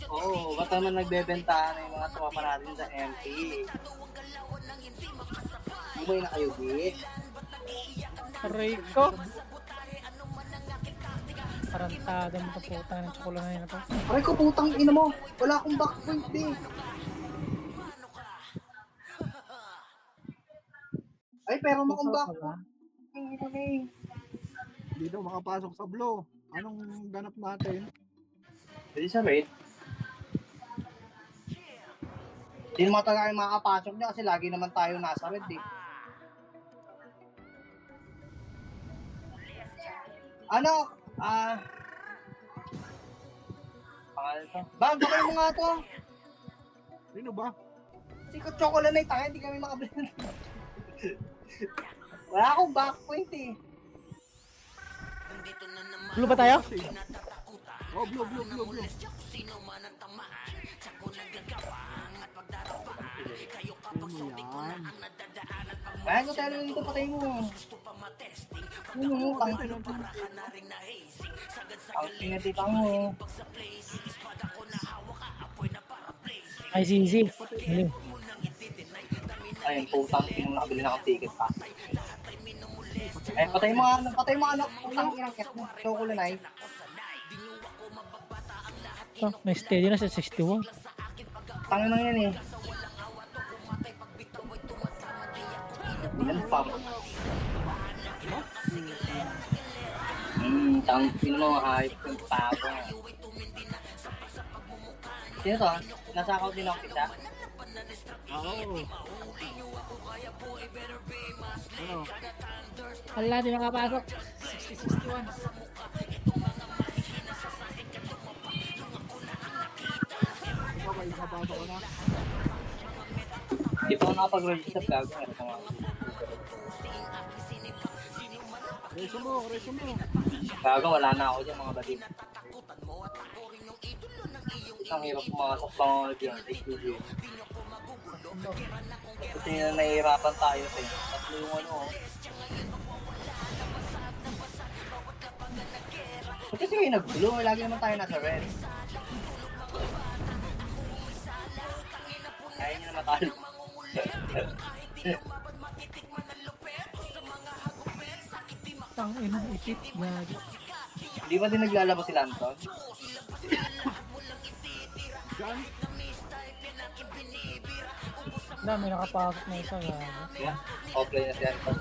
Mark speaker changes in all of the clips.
Speaker 1: Oo, ba't naman nagbebentahan ng mga tropa natin sa MP? Umuwi na kayo, Bi.
Speaker 2: Aray ko. Parantada mo ito puta ng tsukulanay na to.
Speaker 1: Aray ko, putang ina mo. Wala akong backpoint, Bi. Ay, pero mo akong
Speaker 2: Puta ka ba?
Speaker 1: backpoint. Ang ina mo eh.
Speaker 3: Hindi daw makapasok sa blow. Anong ganap natin?
Speaker 1: Pwede sa raid. Hindi naman talaga yung makakapasok niya kasi lagi naman tayo nasa raid eh. Ano? Pangalan to? Bang, bakit mo nga to?
Speaker 3: Sino ba?
Speaker 1: Sikot chocolate tayo, hindi kami makabili. Wala akong backpoint eh.
Speaker 2: Blue ba tayo?
Speaker 3: Oh, blue. Ano yan?
Speaker 1: Kaya ko tayo nito, patay mo. Ano mo, ang pinatitang mo.
Speaker 2: Ay, easy. Galing.
Speaker 1: Ayun, putang inong nakabili na akong ticket pa. Eh, patay mo anak, putang inang ket mo. Chocolate.
Speaker 2: Oh, may steady na sa 61.
Speaker 1: Tangin lang yan eh. Yan pa. Tangin mo, hype yung pabo. Sino to? Nasakaw din ako isa?
Speaker 3: Oo. Ano?
Speaker 2: Wala, di makapasok. 60-61.
Speaker 3: Ikaw ba nakapasok ka na?
Speaker 1: Hindi pa ako nakapag-register gago. Ano pa nga?
Speaker 3: Reso mo.
Speaker 1: Gago, wala na ako dyan mga badin. Ang hirap pumasok pa mga dyan. Kasi nahihirapan tayo eh. Tatlo yung ano oh. Ba't kasi kayo nag-blue? Lagi naman tayo nasa red. Ayaw nyo na matalo.
Speaker 2: Tang ina, ipit. Gagi.
Speaker 1: Di ba din naglalabas si Lanton?
Speaker 3: Diyan?
Speaker 2: Wala, may nakapasok na isa. Gagi.
Speaker 1: Yeah. Offline na si Lanton.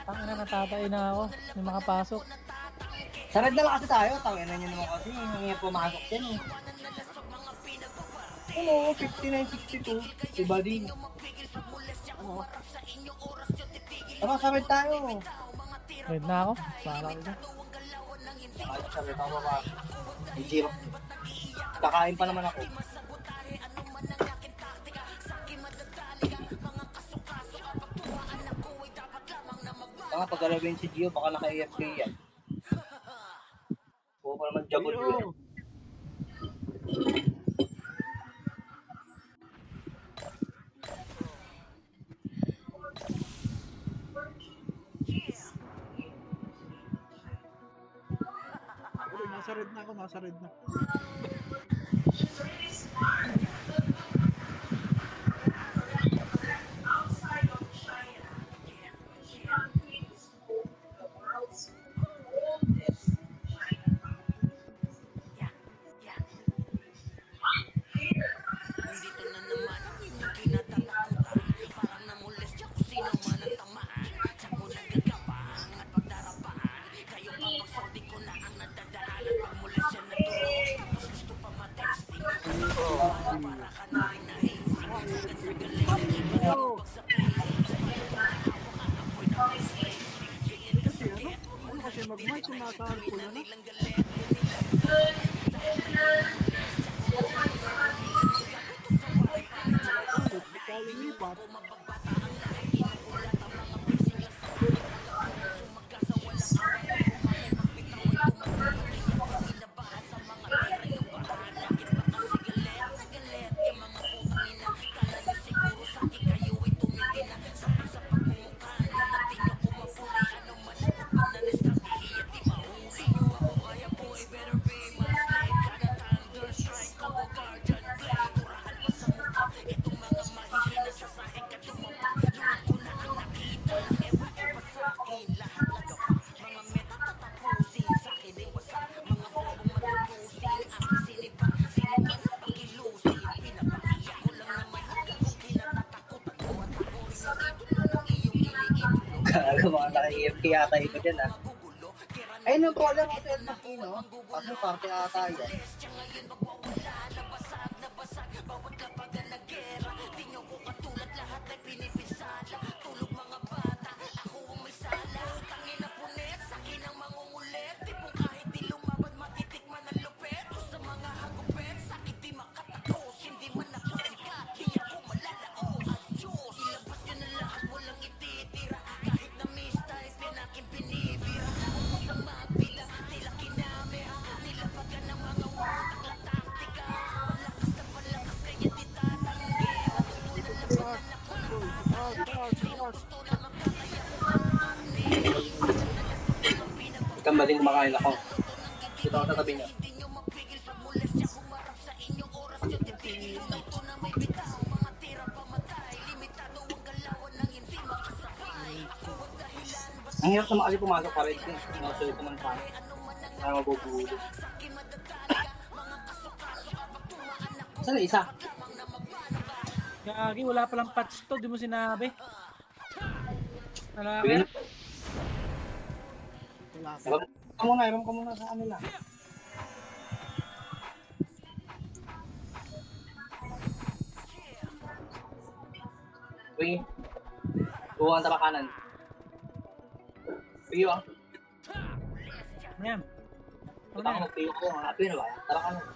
Speaker 2: Tang ina, natatay na ako. May makapasok.
Speaker 1: Sa red na lang kasi tayo. Tangin na nyo naman kasi. Hindi pumasok yan eh. Ano, 59-62. Si Buddy. Ano? Tama, sa red tayo.
Speaker 2: Red na ako. Bahala ko dyan.
Speaker 1: Ano, sa red ako pa. Hindi. Kakain pa naman ako. Tanga, pag galawin si Gio, baka naka-AFK yan. Oo pa naman jabot yun.
Speaker 3: Uy, nasa red na. Kasi ano kasi mag-march yung nasa pula na. Kaya lipat.
Speaker 1: kaya tayo ito dyan, ayun yung troller mo sa El Makino. Kaso parte ata yun. Ikaw ba din kumakain ako? Dito ako sa tabi niya. Ang hirap naman kasi pumasok pa rin din. Nakasulito ng paano. Para mabubulo. Saan na isa?
Speaker 2: Gagi, wala palang patch to, di mo sinabi. Wala
Speaker 1: Bigyan
Speaker 2: ka.
Speaker 3: Wala ka.
Speaker 1: Iram ka muna sa kanila. Uy, buwan tara kanan. Piyo ah.
Speaker 2: Ayan.
Speaker 1: Ito ako piyo ko. Piyo na ba? Tara kanan.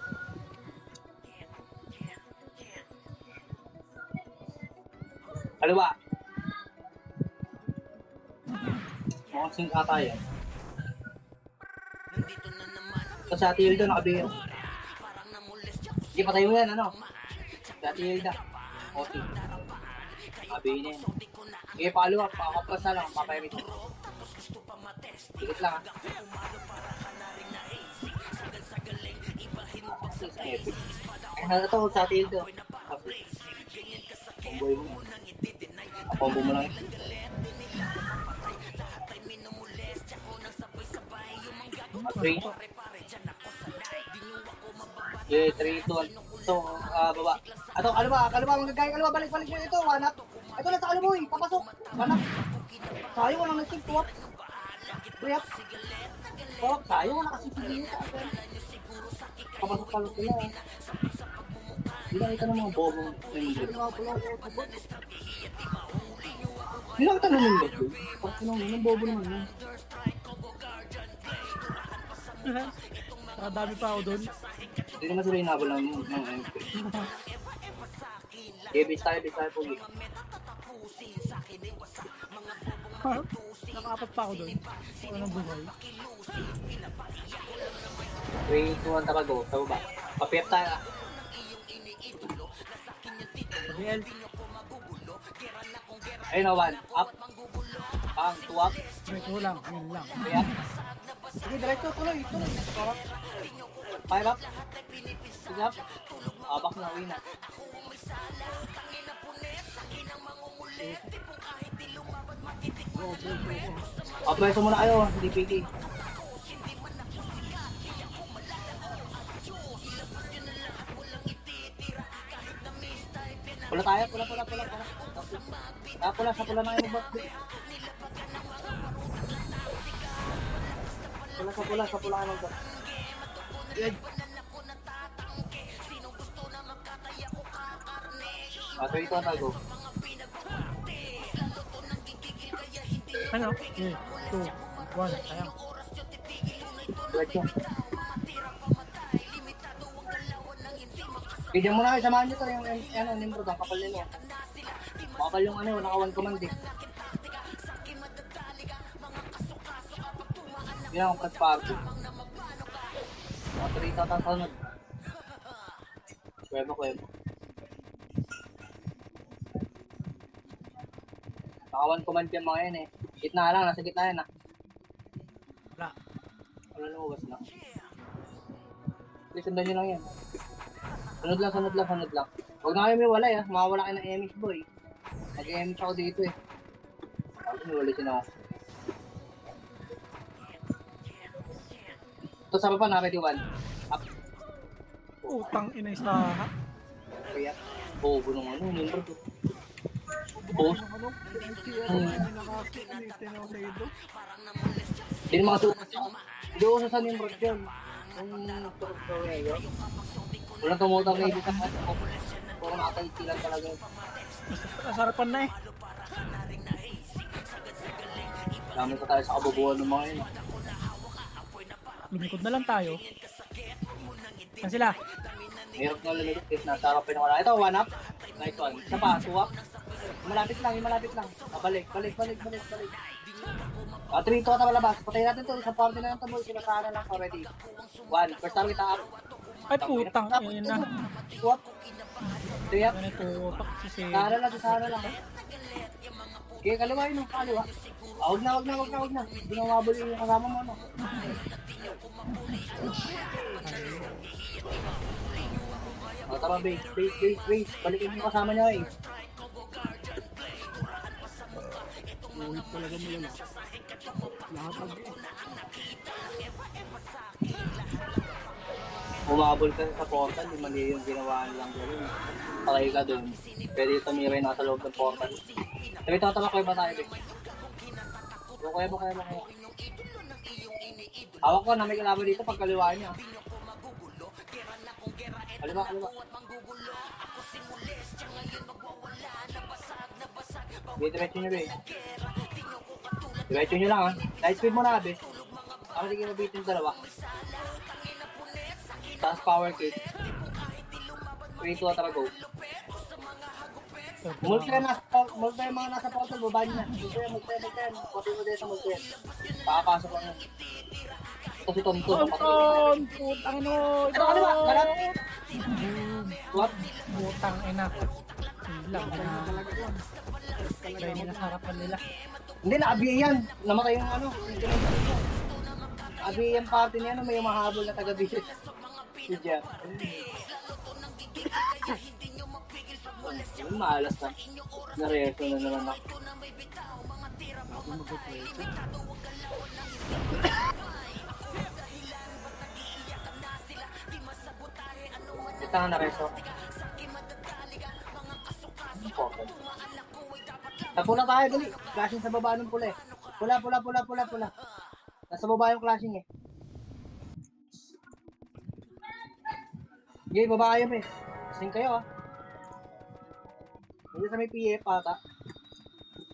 Speaker 1: Kaliwa. Mukhang sing ata yan. Ito sa Ate Hilda nakabiyo. Sige, patay mo yan, ano? Sa Ate Hilda. Okay. Nakabiyo na yan. Sige, pakaliwa. Pakakapras na lang. Papayarit. Sigit lang, ha? Epic. Ano ito sa Ate Hilda? Comboy mo. Combo mo lang. Three. Yeah, 3, 2, 1. Ito, baba. Ato, kaliwa, magagaya, kaliwa, balik mo ito, wanap. Ito na sa kaliwa, papasok. Wanap. Sayang, walang nag-save, tuwap. Tuwap. Tuwap, sayang, wala kasi sige sa akin. Papasok pala sila, Hindi nakita ng mga bobo. Hindi nakita ng mga bobo. Pagka ng bobo naman yun.
Speaker 2: Saka dami pa ako doon.
Speaker 1: Hindi naman sila inabol ng MP. Okay, base tayo po.
Speaker 2: Nakaapat pa ako doon. Ako ng buhay.
Speaker 1: 3, 2, 1, tara go. Sa baba. Papiap tayo.
Speaker 2: Gabriel.
Speaker 1: Ayun o, 1. Up. Pang, 2 up.
Speaker 2: Ito lang. Yun lang.
Speaker 1: Kaya. Sige, diretso. Tuloy. Up. 5 up. 6 up. Back na. Uwi na. Preso muna kayo. Hindi pigi. Pula tayo. Pula. Pula. Sa pula na kayo. Sa pula ka mag-back. Good. Ito ang tago.
Speaker 2: Ano? 3, 2, 1. Sayang.
Speaker 1: Diretso. Bigyan mo na kayo. Samahan nyo to. Yung nimbrod. Ang kapal nilo. Makapal yung naka-1 command eh. Yan ang press party. Mga 3,000 sunod. Kwebo. Naka-1 command yung mga yan eh. Gitna lang, nasa gitna yan ah.
Speaker 2: Wala.
Speaker 1: Wala lumabas na. Please, sundan nyo lang yan. Sunod lang. Huwag na kayo may walay ah. Makawala kayo ng MX boy. Nag-MX ako dito eh. Tapos may walay sila ako. Ito sa baba na ready 1. Up.
Speaker 2: Utang ina isa.
Speaker 1: Kaya. Bobo nung nimbrod. Post.
Speaker 3: Ano, si ano, may nakakita, Tenoledo.
Speaker 1: Hindi naman kasi hindi uso sa Nimrod yun. Yung torneo. Walang tumutang na hindi sa mga puro nakakaiti lang talaga.
Speaker 2: Sarapan na eh.
Speaker 1: Dami pa tayo sa kabubuhan ng mga yun.
Speaker 2: Lumikod na lang tayo. Yan sila.
Speaker 1: Mayroon na lumikot is nasa harapin ng wala. Ito, one up. Nice one. Isa pa, two up. Malapit lang, yung malapit lang. Balik. 3 to ata malabas. Patayin natin to. Isang party na lang to boy. Sinasana lang already. One. First target up.
Speaker 2: Ay putang ina na.
Speaker 1: Two up. 3 up.
Speaker 2: Ganito, pak si Save.
Speaker 1: Sana lang. Okay, kaliwa yun. Kaliwa. Huwag na. Hindi na mabuli yung kasama mo, no? Tama, base. Balikin yung kasama niya, eh.
Speaker 3: Ulit talaga nila. Lahat ng
Speaker 1: Umabol ka sa portal, di mali yung ginawa nilang gawin. Patay ka dun. Pwede tumira yung nasa loob ng portal. Sabi, tatama kayo ba tayo, base? Kaya ba? Hawak ko na may kalaban dito pag kaliwaan niya. Kaliwa. Diretso nyo, be. Diretso nyo lang, ha. Light speed mo na, be. Ako hindi kayo mabitin dalawa. Taas power kit. 3, 2, tara, go. Multi yung mga nasa portal, baba nyo na. Multi yan. Pati mo din sa multi yan. Pakapasok lang yan. Ito si Tonton.
Speaker 2: Tonton! Putang ino!
Speaker 1: Ito ka diba? Ganap? What?
Speaker 2: Putang ina. Lang na. Kaya nila sa harapan nila.
Speaker 1: Hindi, na-abiya yan. Namatay yung ano. Abiya yung party niya, no? May mahabol na taga-bisit. Si Jeff. Yung maalas na. Nareso na naman ako. Ito nga nareso. Sa pula tayo, dali. Clashing sa baba ng pula eh. Pula. Nasa baba yung clashing eh. Okay, baba kayo eh. Sing kayo ah. Hindi sa may PF ata.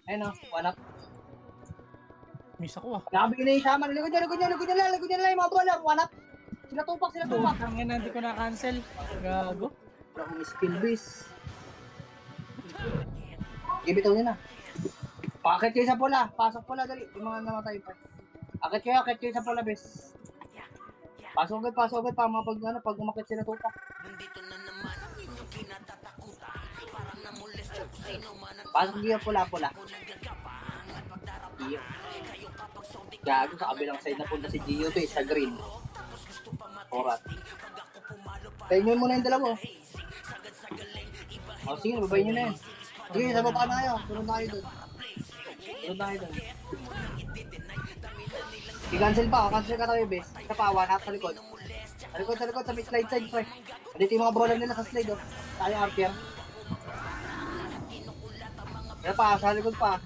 Speaker 1: Ayun o, one up.
Speaker 2: Miss ako ah.
Speaker 1: Nakabigay na yung shaman. Likod niya lang yung mga bola. One up. Sila tupak.
Speaker 2: Putang ina, hindi ko na-cancel. Gago.
Speaker 1: Wala akong skill base. Ibitaw niya na. Pakit kayo sa pula. Pasok pula, dali. Yung mga namatay pa. Akit kayo sa pula, bes. Pasok agad pa mga pag umakit sila tupak. Pasok niya pula. Gio. Gago sa kabilang side na punta si Gio to eh, sa green. Orat. Tayo nyo muna yung dalawa. O sige, babayin nyo na yan. Sige, sa baba na kayo. Sunod na kayo doon. I-cancel pa, cancel ka tayo, bes. Isa pa, one up sa likod. Sa may slide side, pre. Dito yung mga brawler nila sa slide, oh. Tayo archer. Kaya pa, sa likod pa.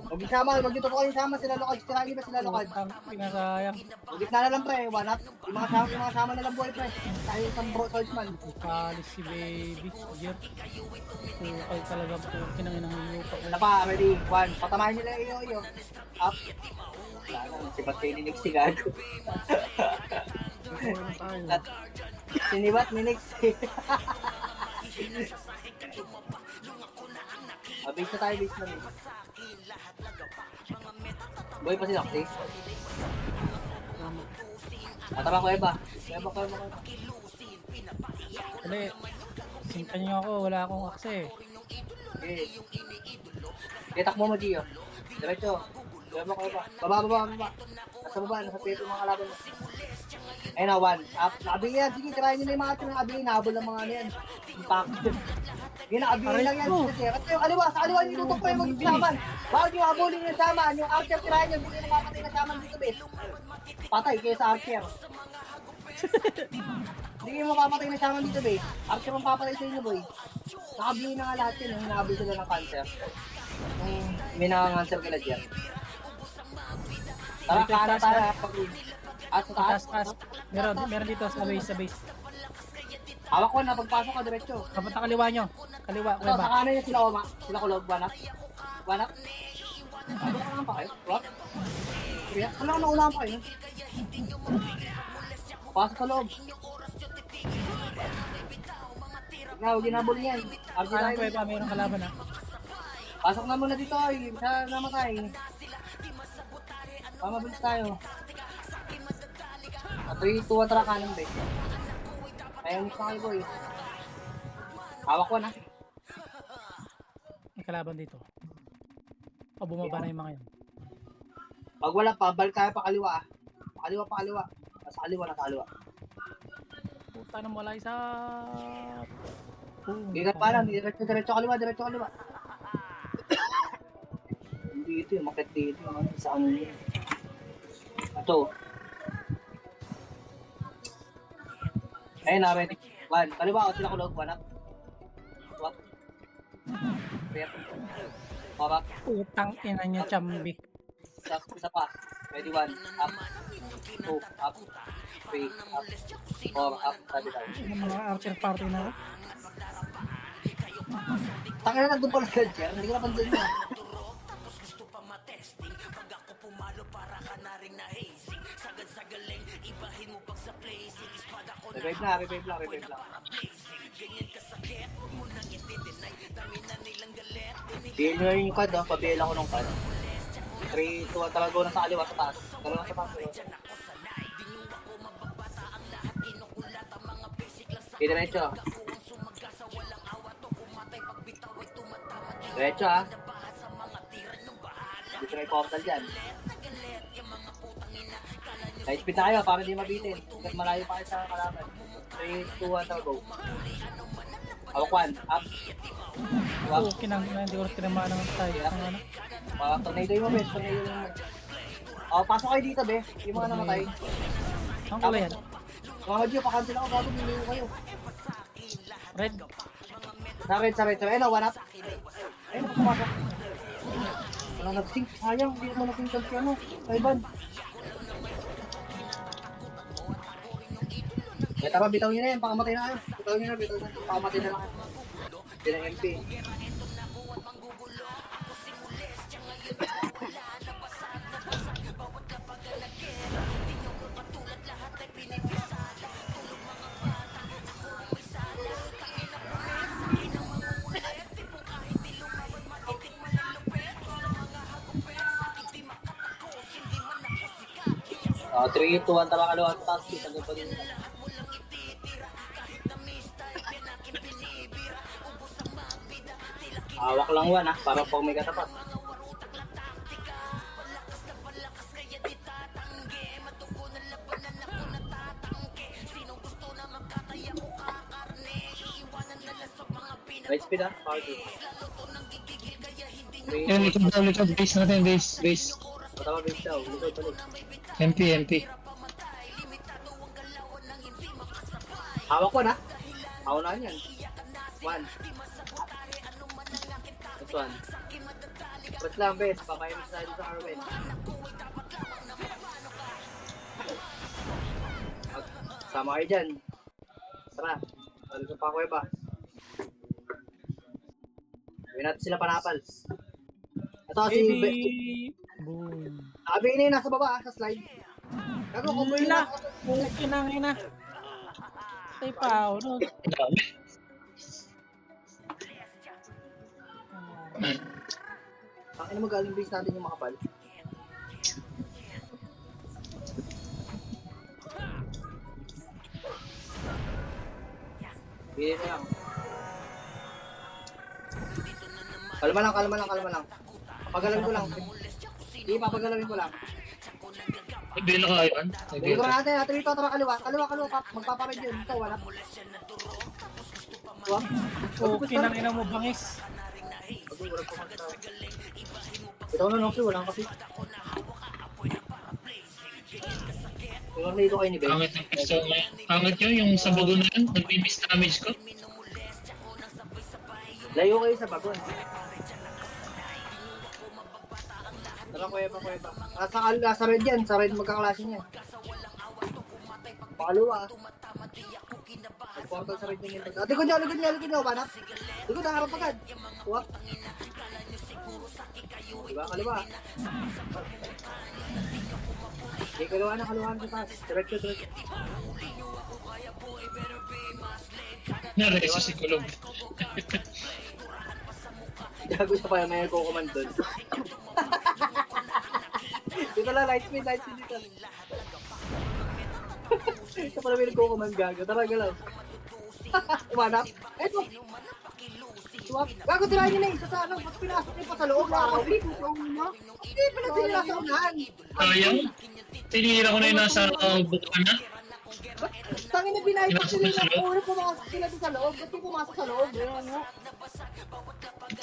Speaker 1: Huwag dito po kayo sama, sila lokad. Sila lokad.
Speaker 2: Putang pinasayang.
Speaker 1: Huwag gitna na lang, pre. One up. Yung mga sama na lang buhay, pre. Tayo isang swordsman.
Speaker 2: Ukalis si baby. Year. Ukal talaga po. Kinanginang lupa.
Speaker 1: Isa pa, ready. One. Patamahin nila iyo. Up. Wala na, si Bat kayo ni Nix si Gago. Sinibat ni Nix. Base na tayo, base na. Boy pa si Noxy. Matama ko Eba.
Speaker 2: Dali. Sintan nyo ako. Wala akong akse eh.
Speaker 1: Okay. Takbo mo, Gio. Diretso. Eba. Baba. Nasa peto mga kalaban mo. Ayun na, one. Up. Nakabi yan. Sige, tirahin nyo na yung mga ating nakabi. Nahabol ng mga ano yan. Impact. Yun, nakabi lang yan. At yung kaliwa, sa kaliwa nyo tutok pa yung magsaman. Bakit yung habulin yung saman? Yung archer tirahin nyo. Hindi nyo nakakatay na saman dito, bes. Patay kayo sa archer. Hindi kayo mapapatay na shaman dito, be. Archer ang papatay sa inyo, boy. Nakabili na nga lahat yun, hinahabol sila ng cancer. May nangangansel kila dyan. Tara, kanan tayo, ha, pag-win. At sa taas,
Speaker 2: Taas. Meron dito sa base.
Speaker 1: hawak ko na, pagpasok ka, diretso.
Speaker 2: Kapunta kaliwa nyo. Kaliwa,
Speaker 1: Ito,
Speaker 2: kuya
Speaker 1: sa
Speaker 2: ba?
Speaker 1: kanan yung sila Oma. Sila Kulog, Wanap. Wanap. Ano ka naman pa kayo? What? Kaya, ano ka naunahan pa kayo? Pasok sa loob. Now, ginabol niyan. RG
Speaker 2: Kanan,
Speaker 1: tayo.
Speaker 2: kuya ba? Mayroong kalaban ha.
Speaker 1: Pasok na muna dito, ay. Siya namatay. Pamabilis tayo. 3, 2, atara kanan, be. Ayaw mo sa kayo, boy. Hawak ko na.
Speaker 2: May kalaban dito. O, bumaba na yung mga yun.
Speaker 1: Pag wala pa, balik tayo pa kaliwa. Pakaliwa. Nasa kaliwa.
Speaker 2: Puta na wala isa.
Speaker 1: Gigat pa lang, diretso kaliwa. Dito yung makit dito, sa ano yun. Ito. Ayun na, ready. 1, kaliwa, sila Kulog, Wanap. Swap. Rep. Babak.
Speaker 2: Putang ina nyo, chambi.
Speaker 1: Isa pa. Ready, 1, up. 2, up. 3, up. 4, up. Sabi tayo.
Speaker 2: Yung mga archer party na rin.
Speaker 1: Tangin na nandun pala sa chair, hindi ko napansin mo. Revive lang. Bill nyo yung card, pabiel ako ng card. 3, 2, talaga na sa kaliwa, sa taas. Kaliwa sa taas. Diretso. Diretso, ha. Dito na yung portal dyan. Light speed na kayo para di mabitin. Hanggang malayo pa kayo sa kalaban. 3, 2, 1, go. Hawak 1, up. Hawak.
Speaker 2: Oo, hindi ko rin tinamaan ng tayo. Ang ano.
Speaker 1: Tornado mo, bes. Tornado mo. Oh, pasok kayo dito, be. Yung mga namatay.
Speaker 2: Ang kulay yan.
Speaker 1: Mga Gio, pakancel ako bago biniyo kayo.
Speaker 2: Red.
Speaker 1: Sa red. Ayun, 1 up. Ayun, pumasok. Walang nag-sync. Sayang, hindi mo na-sync si ano. Kaiban. Tara, bitaw nyo na yan. Pakamatay na kayo. Bitaw nyo na. Pakamatay na lang kayo. Hindi na MP. Oh, 3, 2, 1, tara kaliwa sa taas. Hanggang pa din. Hawak lang 1, ha, para pag may katapat. Right speed, ha, power 2.
Speaker 4: Yan, likod, base natin, base.
Speaker 1: Matama base daw, likod balik.
Speaker 4: MP.
Speaker 1: Hawak ko na. Hawak na yan. 1. This 1. Press lang, bes. Papayamit tayo sa Arwen. Sama kayo dyan. Tara. Balik pa ako iba. Gawin natin sila panapal. Ito si
Speaker 2: Boom.
Speaker 1: Sabi na yun, nasa baba, sa slide. Gago, cover yun.
Speaker 2: Kinangina. Tay pa, no?
Speaker 1: Ang ina magaling base natin yung makapal. Bili na lang. Kalma lang. Papagalawin ko lang. Hindi, papagalawin ko lang.
Speaker 4: Hindi na kayo, an?
Speaker 1: Bili ko na natin, natin ito, tara kaliwa, pap. Magpapared yun. Ito, wala. Wala.
Speaker 2: Oo, kinangina mo bangis.
Speaker 1: Ito na, Noxy, wala kasi. Tornado kayo ni Ben.
Speaker 4: Pangit ang pisto na yan. Pangit yun, yung sa bago na yun. Nag-miss damage ko.
Speaker 1: Layo kayo sa bagon. Tara, kuweba. Nasa red yan. Sa red magkaklase niya. Pakalawa. Portal sa red niya. Likod niyo. Panak. Likod, harap agad. Tuwak. Diba, kaliwa. Okay, kaluhan sa taas. Diretso.
Speaker 4: Nareso si Kulog.
Speaker 1: Gago siya pa yung may nagko-command doon. Dito lang, light speed dito. Ito pala may nagko-command gago. Tara, galaw. Umanap. Eto. Swap. Gago, tirahin niyo na isa sa ano. Ba't pinasok niyo pa sa loob? Hindi, pinasili na sa unahan.
Speaker 4: Sayang. Tinira ko na yung nasa bukaan na.
Speaker 1: Tangin na binayad pa
Speaker 4: Pinasok
Speaker 1: sila
Speaker 4: na sa
Speaker 1: na
Speaker 4: loob?
Speaker 1: puro pumasok sila doon sa loob. Ba't yung pumasok sa loob? Ayun nga.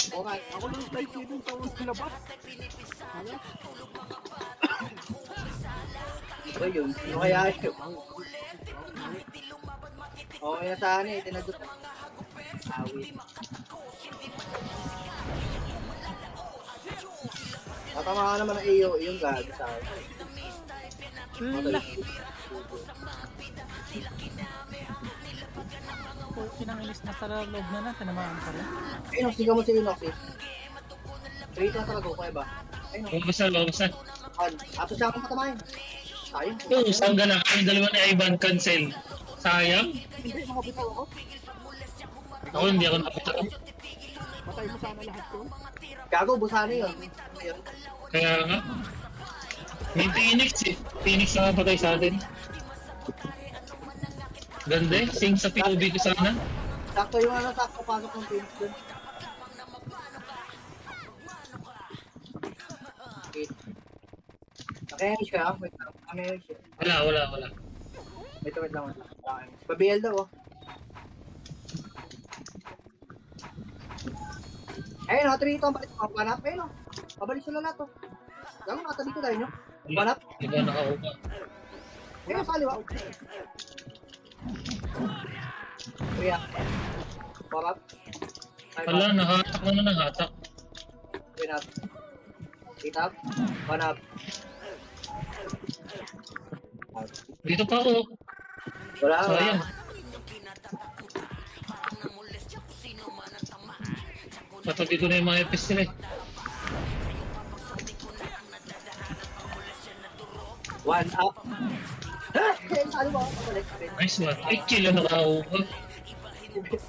Speaker 1: Okay.
Speaker 3: Ako lang slide dito sa labas.
Speaker 1: Ito yun. Ano kaya yun? Okay na sana eh. Tinagot. Awit. Tatama ka naman ng iyo. Yung gago sa akin.
Speaker 2: Wala. Pinangilis na sa loob na tinamaan pa rin.
Speaker 1: Ayun, sigaw mo si Inox eh. Straight lang talaga ko ba? Ayun,
Speaker 4: Lumabas na.
Speaker 1: ato siya akong patamahin. Sayang.
Speaker 4: Oo, saan ka na? Kami dalawa ni Ivan cancel. Sayang.
Speaker 3: Hindi, makabitaw ako.
Speaker 4: Ako hindi ako nakapitaw.
Speaker 3: Patay mo sana lahat ko.
Speaker 1: Gago, busana yun. Ayun.
Speaker 4: Kaya nga. May Phoenix eh. Phoenix na patay sa atin. Ganda eh. Sing sa POV ko sana.
Speaker 1: Sakto yung sakto pasok ng teams dun. Okay. Naka-energy ka? Wait lang. Naka-energy.
Speaker 4: Wala.
Speaker 1: Wait lang. Okay. Babiel daw oh. Ayun, nakatabi ito ang balik. Panap, ayun oh. Pabalik sila lahat oh. Gago, nakatabi ko tayo nyo. Panap.
Speaker 4: Hindi ka nakaupa.
Speaker 1: Ayun, sa kaliwa. Kuya. Panap.
Speaker 4: Wala, nahatak na nahatak.
Speaker 1: Pinap. Kitap. Panap.
Speaker 4: Dito pa ako.
Speaker 1: Wala.
Speaker 4: Sayang. Patabi ko na yung mga epis nila eh.
Speaker 1: One up. Ayun, sa kaliwa. Balik.
Speaker 4: Nice one. Ay, kill na nakaupa.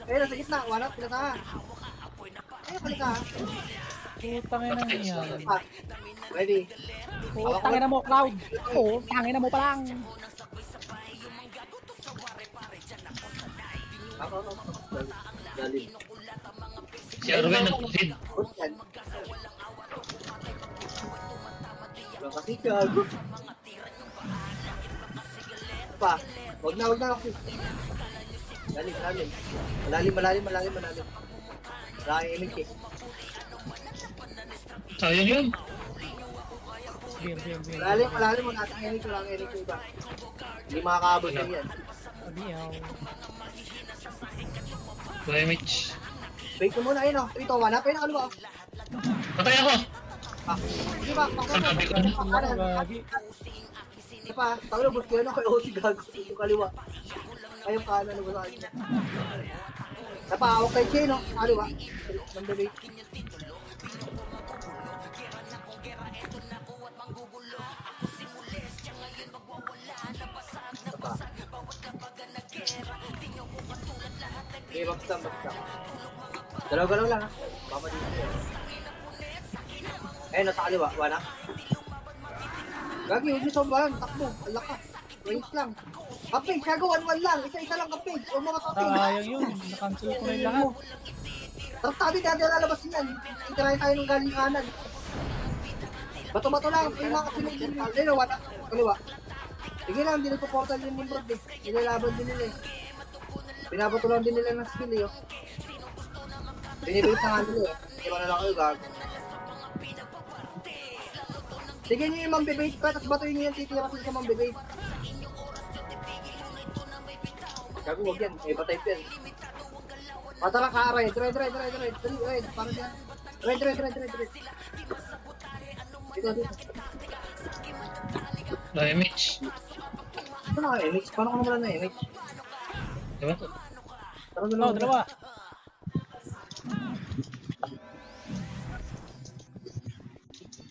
Speaker 1: Ayun, nasa gitna. One up. Pila ka. Ayun, balik ka.
Speaker 2: Putang ina yan.
Speaker 1: Ah, ready.
Speaker 2: Putang ina mo, Cloud. Putang ina mo pa lang.
Speaker 1: Ako. Dalim.
Speaker 4: Si Arwen nag-feed.
Speaker 1: Good yan. Wala kasi gago. Pa, wag na kasi. Lalim. Malalim. Wala kang image eh.
Speaker 4: Sayang yun.
Speaker 2: Game.
Speaker 1: Malalim. Wala kang image iba. Hindi makakaabot na yan.
Speaker 2: Abiyaw.
Speaker 4: Damage.
Speaker 1: Wait mo muna, ayun o. Ito, one up. Ayun, kaliwa.
Speaker 4: Patay ako.
Speaker 1: Ah, sige ba?
Speaker 4: Sabi ko na.
Speaker 2: Gagi.
Speaker 1: Isa pa, tawag bus ko yun ako. Oh, si gago. Yung kaliwa. Ayun kanan, wala kayo. Isa pa, hawak kay Che, no? Kaliwa. Ng debate. Isa pa. Okay, basta. Galaw-galaw lang ha. Baka dito. Eh, nasa kaliwa. Wala. Gagi, huwag niyo sobrang. Takbo. Alak ka. Range lang. Kapage, siya go 1-1 lang. Isa-isa lang kapage. Huwag mo makapage.
Speaker 2: Sayang yun. Nakancel ko na yung lahat.
Speaker 1: Tapos tabi dati lalabas niyan. Itirahin tayo ng galing kanan. Bato-bato lang. Yung mga kasinigin. Ayun, wala. Kaliwa. Sige lang, hindi nagpo-portal din yung Brod eh. Nilalaban din nila eh. Pinabato lang din nila ng skill eh. Binibigit na nga nila eh. Hindi ba na lang kayo gago. Sige nyo yung mambibait pa, tapos batuin nyo yung titira kasi sa mambibait. Gago, huwag yan. Iba type yan. Patara ka, red. Red. Parang yan. Red. Dito.
Speaker 4: Damage.
Speaker 1: Ito na MX. Paano ko naman na MX?
Speaker 4: Diba to?
Speaker 1: Tara,
Speaker 2: Oh, dalawa.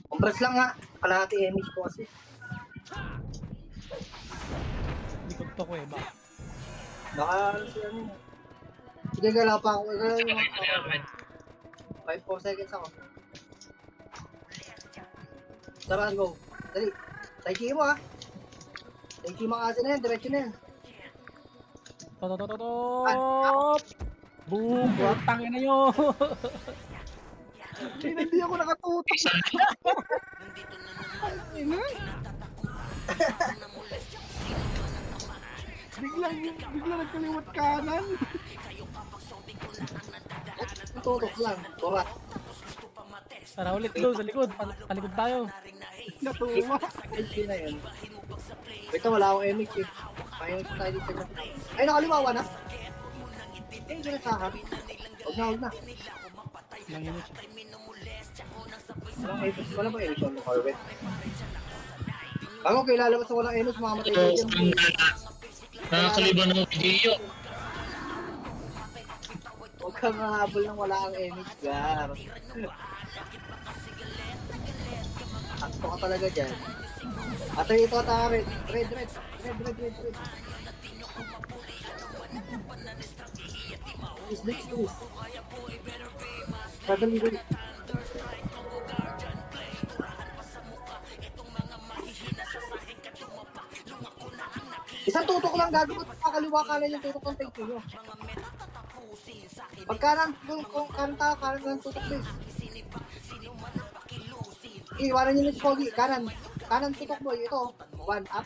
Speaker 1: Compress lang nga. Kalahati MX ko kasi.
Speaker 2: Likod to ko eh, ba?
Speaker 1: Baka ano siya ano. Sige, gala pa ako. Gala yung
Speaker 4: Sabay ko ni Arwen.
Speaker 1: 5-4 seconds ako. Tara, go. Dali. Tai Chi mo ha. Tai Chi mo kasi na yan. Diretso na yan.
Speaker 2: To. Boom! Putang ina nyo!
Speaker 3: Hindi ako nakatutok.
Speaker 4: Isa
Speaker 3: Biglang nagkaliwat kanan.
Speaker 1: Tutok lang. Turat.
Speaker 2: Tara ulit do, sa likod. Palikod tayo.
Speaker 3: Natuwa.
Speaker 1: Tai Chi na yun. Ito, wala akong MX eh. Kaya yung tayo dito. Ay, nakaliwawa na. Eh, hindi na sa akin. Huwag na.
Speaker 2: Nanginit.
Speaker 1: Wala ba MX yung Corvette? Ako, kailalabas na walang MX, mamamatay ko
Speaker 4: ito
Speaker 1: dyan.
Speaker 4: ang nakakaliban ng video.
Speaker 1: Huwag kang hahabol ng wala kang MX, gar. Takto ka talaga dyan. At ito ata, red. Please. Suddenly, red. Isang tutok lang gago at kakaliwa kanan yung tutok ng tank nyo. Pag kanan, kung kanan ng tutok please. Iwanan nyo yung pogi, kanan tutok boy, ito, 1 up.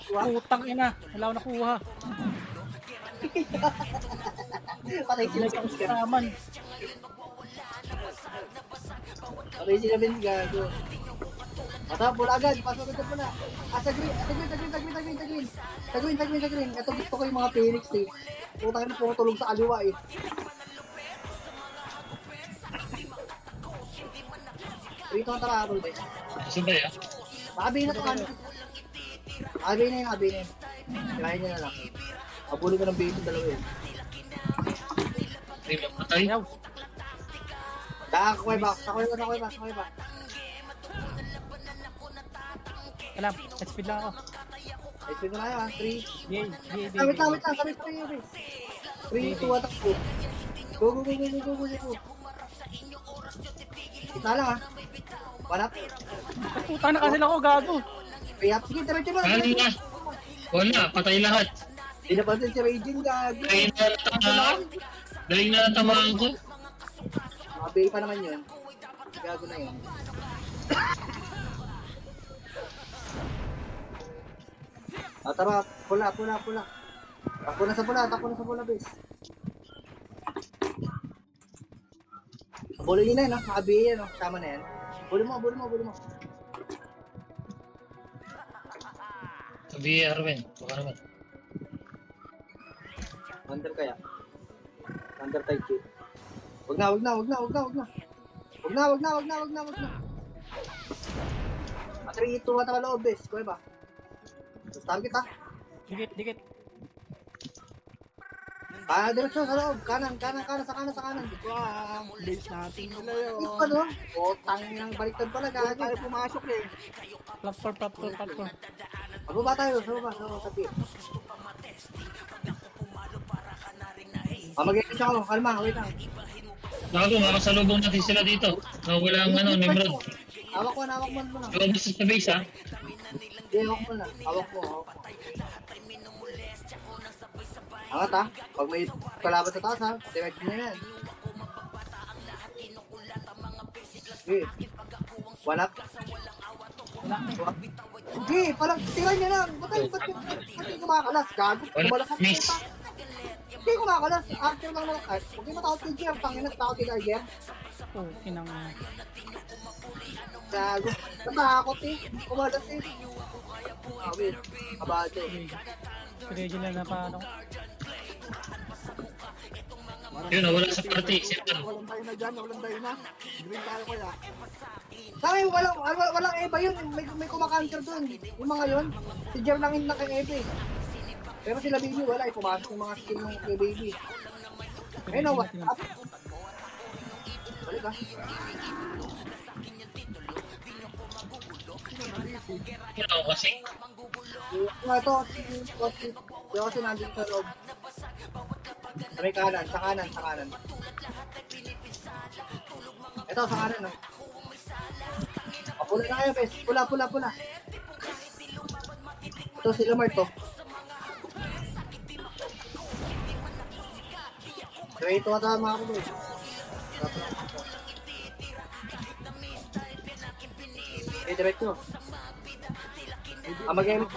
Speaker 2: Putang ina. Wala akong nakuha.
Speaker 1: Patay sila sa
Speaker 2: Sa kasaman.
Speaker 1: Patay sila Vince, gago. Bola agad, pasok agad mo na. Sa green. Ito gusto ko yung mga Phoenix eh. Putang ina, pumutulog sa kaliwa eh. Rito ang tara, boy.
Speaker 4: Sabay ah.
Speaker 1: Makabi na to, ano? Makabi na yun. Kirahin nyo na lang. Abuli ko ng baby, dalawa yun.
Speaker 4: Hindi ba patay?
Speaker 2: Ayaw.
Speaker 1: Sakoy ba?
Speaker 2: Alam, speed lang ako.
Speaker 1: Ay, sino na yun, ha? 3.
Speaker 2: Yay.
Speaker 1: Wait lang. Sabit pa yun, 3, 2, attack go. Go. Lang, ha? One up.
Speaker 2: Putang na kasi ako, gago.
Speaker 1: Three up. Sige, diretso mo.
Speaker 4: Ano na? Wala, patay lahat.
Speaker 1: Hindi napansin si Raging, gago.
Speaker 4: Dahil na natamaan ko.
Speaker 1: Makabi pa naman yun. Gago na yun. Tara, pula. Takbo na sa pula, base. Bulo yun na yun, no? Makabi yan, no? Tama na yan. Bulo mo.
Speaker 4: Sabi Arwen, baka naman.
Speaker 1: Under kaya? Under Tai Chi. Wag na. At 3, 2, at loob, base. Kuya ba? Target, ha?
Speaker 2: Dikit.
Speaker 1: Diretso sa loob. Kanan, sa kanan.
Speaker 3: Wow, base natin nila yun.
Speaker 1: Ano? Tang ng baliktad pala,
Speaker 3: Doon
Speaker 1: gago.
Speaker 3: tayo pumasok eh.
Speaker 2: Platform.
Speaker 1: Bababa tayo, sa pier. Mag-edit ako, kalma, wait lang.
Speaker 4: Bago, makasalubong natin sila dito. Nawala ang Nimrod.
Speaker 1: Hawak mo na.
Speaker 4: Lumabas sa base ah.
Speaker 1: Hindi, hawak mo. Angat ha, pag may kalaban sa taas ha, direct nyo yan. Sige. One up. Sige, parang tiran nyo lang. Ba't yung kumakalas? Gago, kumalas ang
Speaker 4: Miss.
Speaker 1: puta. Hindi kumakalas. After lang naman. Huwag yung matakot kay Jer. Pangin at takot kay Jer.
Speaker 2: Oh, kinang...
Speaker 1: Gago. Natakot eh. Kumalas eh. Wait. Kabado eh.
Speaker 2: Ready na paano.
Speaker 4: Yun, nawala sa party. Sino?
Speaker 3: Walang tayo na dyan, walang tayo na. Green tayo kaya.
Speaker 1: Sa akin, walang Eva yun. May kumakanter dun. Yung mga yun, si Jer lang yung naka-Eva eh. Pero sila baby, wala eh. Pumasok yung mga skill ng kay baby. Ayun o, what's up? Balik ka.
Speaker 4: Yun ako kasi.
Speaker 1: Ito, si kasi nandun sa loob. Sa may kanan, sa kanan, sa kanan. Ito, sa kanan, no? Pula na kayo, bes. Pula. Ito, si Lamar to. Ito ata mga kulo. Diretso. Mag-gamit.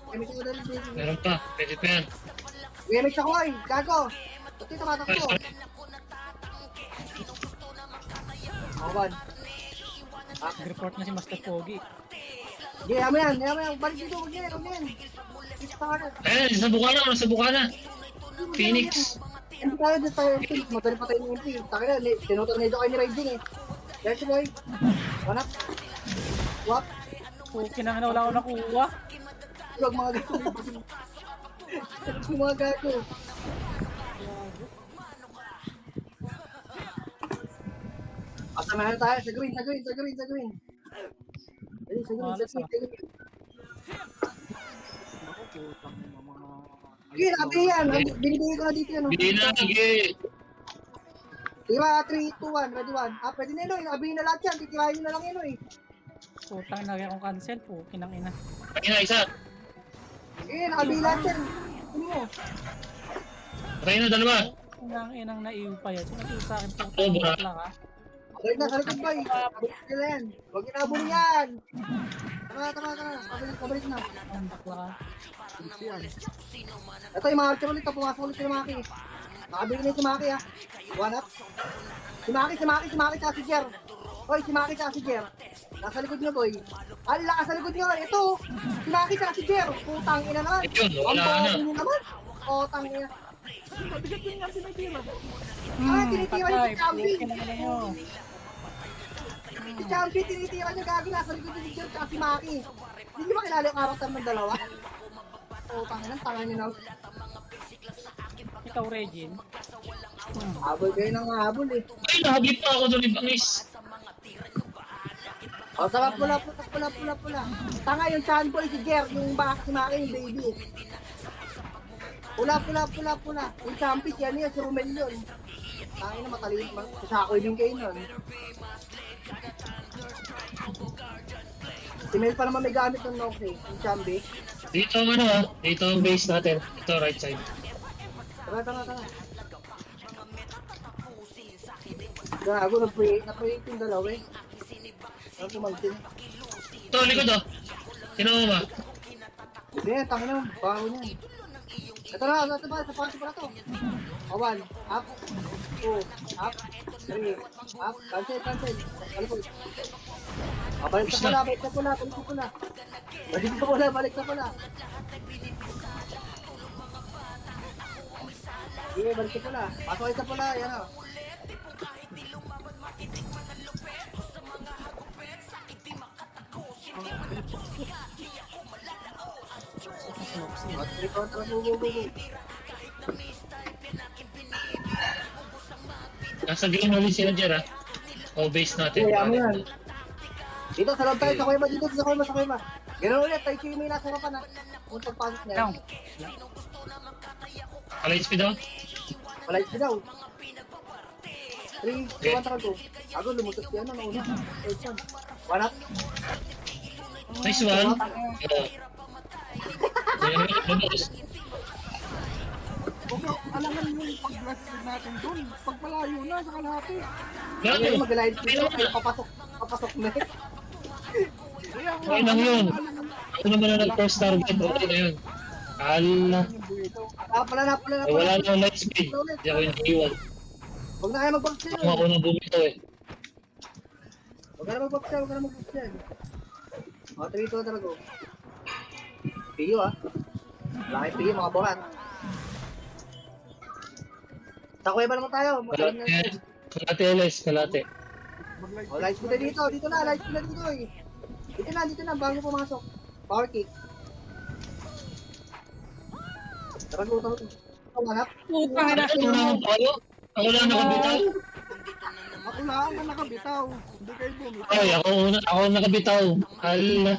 Speaker 1: Gamit ko dali, baby.
Speaker 4: Meron pa. Pwede pa yan.
Speaker 1: Gamit ako ay, gago. Pati tumatakbo. Awan.
Speaker 2: Report na si Master Pogi.
Speaker 1: Hindi, yaman yan. Balik dito, huwag yan. Dito sa kanan.
Speaker 4: Ayan, nasa bukana. Phoenix.
Speaker 1: Hindi tayo dito tayo MP. Motor pa tayo ng MP. Taka na, tinutornado kayo ni Riding eh. Diretso boy. Wanap. Wap.
Speaker 2: Okay na nga wala ako nakuha.
Speaker 1: Huwag mga gago. Huwag mga gago. Asama na tayo. Sa green. Dali, sa green.
Speaker 3: Ako, putang ng mga...
Speaker 1: Sige, nabi yan. Binibigay ko na dito yan.
Speaker 4: Hindi na, sige.
Speaker 1: Tira, 3, 2, 1. Ready, 1. Pwede na yun. Abihin na lahat yan. Titirahin nyo na lang yun eh.
Speaker 2: Putang na akong cancel po. Kinang ina.
Speaker 4: Patay na isa.
Speaker 1: Sige, nakabihin lahat yan. Ano mo?
Speaker 4: Patay na dalawa.
Speaker 2: Kinang inang naiw pa yan. Sino sa akin po?
Speaker 4: Sobra.
Speaker 2: Lang ha.
Speaker 1: Balik na, sa likod boy. Balik nila yan. Huwag nyo nabuli yan. Tara. Pabalik na.
Speaker 2: Ang bakla ka.
Speaker 3: Yan.
Speaker 1: Ito yung mga archer ulit. Pumasok ulit yung Maki. Nakabili na yung si Maki ha. One up. Si Maki tsaka si Jer. Hoy, si Maki tsaka si Jer. Nasa likod nyo boy. Ala, sa likod nyo. Ito. Si Maki tsaka si Jer. Putang ina naman.
Speaker 4: Yun, wala
Speaker 1: Ang
Speaker 4: na.
Speaker 1: bobo nyo naman. Putang ina.
Speaker 3: Mabigat yun nga pinatira.
Speaker 1: Tinitira nyo si Champi.
Speaker 2: Kinang ina nyo.
Speaker 1: Si Champi, tinitira nyo gagi. Nasa likod nyo si Jer tsaka si Maki. Hindi nyo ba kilala yung karakter ng dalawa? Putang ina, tangan nyo na.
Speaker 2: Ikaw, Regine.
Speaker 1: Habol kayo ng habol eh.
Speaker 4: Ay, nahagip pa ako doon ni Bangis.
Speaker 1: O, sama pula. Tanga yung chan boy si Jer, yung baka si Maki, yung baby. Pula. Yung champi, si ano yun, si Romel yun. Tangin na matalino. Sasakoy din kayo nun. Si Mel pa naman may gamit ng Noxe, yung champi.
Speaker 4: Dito ang ano ha. Dito ang base natin. Ito, right side.
Speaker 1: Tara. Gago, na-create yung dalawa eh. Ano tumaltin?
Speaker 4: Ito, likod oh. Sino mo ba?
Speaker 1: Hindi, tangin na, bago niyan. Ito na, sa party pala to. O, 1, up, 2, up, 3, up, cancel. Alikod. Balik na pula. Sige, balik na pula. Pasok kayo sa pula, yan o. Go.
Speaker 4: Nasa green ulit sila dyan ha. O base natin.
Speaker 1: Kaya mo yan. Dito, sa loob tayo, sa kuya ba? Ganun ulit, tayo yung may nasa harapan na. Kung pagpasok niya.
Speaker 2: Down.
Speaker 4: Alight speed daw.
Speaker 1: Malay siya daw. 3, 2, 1, tara go. Ako, lumutot siya na nauna. Third one. One up.
Speaker 4: Nice one. Oo.
Speaker 3: Okay, alangan mo yung pag-blast natin dun. Pag malayo na sa kalahati.
Speaker 1: Ano yung
Speaker 4: Gago.
Speaker 1: mag-live dito? Papasok na.
Speaker 3: Kaya nga,
Speaker 4: Okay lang yun. Ako naman na nag-first target. Okay na yun. Ala.
Speaker 1: Pala na.
Speaker 4: Ay, wala na light speed. Hindi ako yung iwan.
Speaker 1: Huwag na kayo mag-box yan.
Speaker 4: Ako nang bumito eh.
Speaker 1: Huwag ka na mag-box yan. O, 3, 2, tara go. Piyo ah. Laki pili, mga buhat. Sa kuweba naman tayo.
Speaker 4: Kalate LS, kalate.
Speaker 3: Mag-light
Speaker 1: Oh, lights ko na dito. Dito na, lights ko na dito eh. Dito na, bago pumasok. Power kick. Tara, luto. Ito, anak.
Speaker 2: Putang ina.
Speaker 4: Ako na ang palo. Ako na nakabitaw.
Speaker 3: Ako lang ang nakabitaw. Hindi kayo bumitaw.
Speaker 4: Ay, ako nakabitaw. Hala.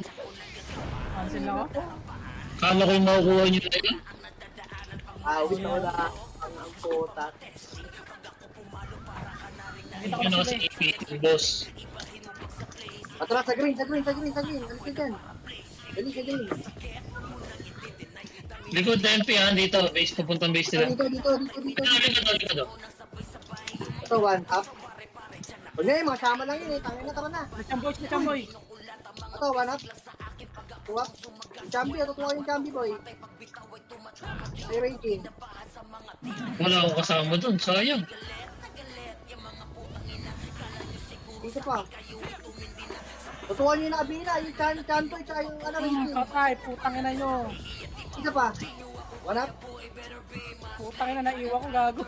Speaker 2: Cancel na ako.
Speaker 4: Kala ko yung makukuha niyo na yun.
Speaker 1: Awit na wala. Ang puta.
Speaker 2: Nakita ko
Speaker 4: Yun
Speaker 2: na
Speaker 4: ako
Speaker 2: sila
Speaker 4: si
Speaker 2: eh.
Speaker 4: AP, boss.
Speaker 1: Atras, sa green. Alis ka dyan. Dali, sa green.
Speaker 4: Likod na MP ha, dito. Base, papuntang base nila.
Speaker 1: Dito.
Speaker 4: Likod.
Speaker 1: Ito, one up. Huwag na mga sama lang yun eh. Tangin na, tara na.
Speaker 2: Chamboy, chamboy.
Speaker 1: Ito, one up. Two up. Yung chambi, tutuwa yung chambi, boy. Ay, Raging.
Speaker 4: Wala akong kasama dun, sayang.
Speaker 1: Dito pa. Tutuwa niyo yung nakabila, yung chantoy, tsaka yung ano, Raging.
Speaker 2: Patay, putang ina nyo.
Speaker 1: Dito pa. One up.
Speaker 2: Putang ina, naiwan ko gago.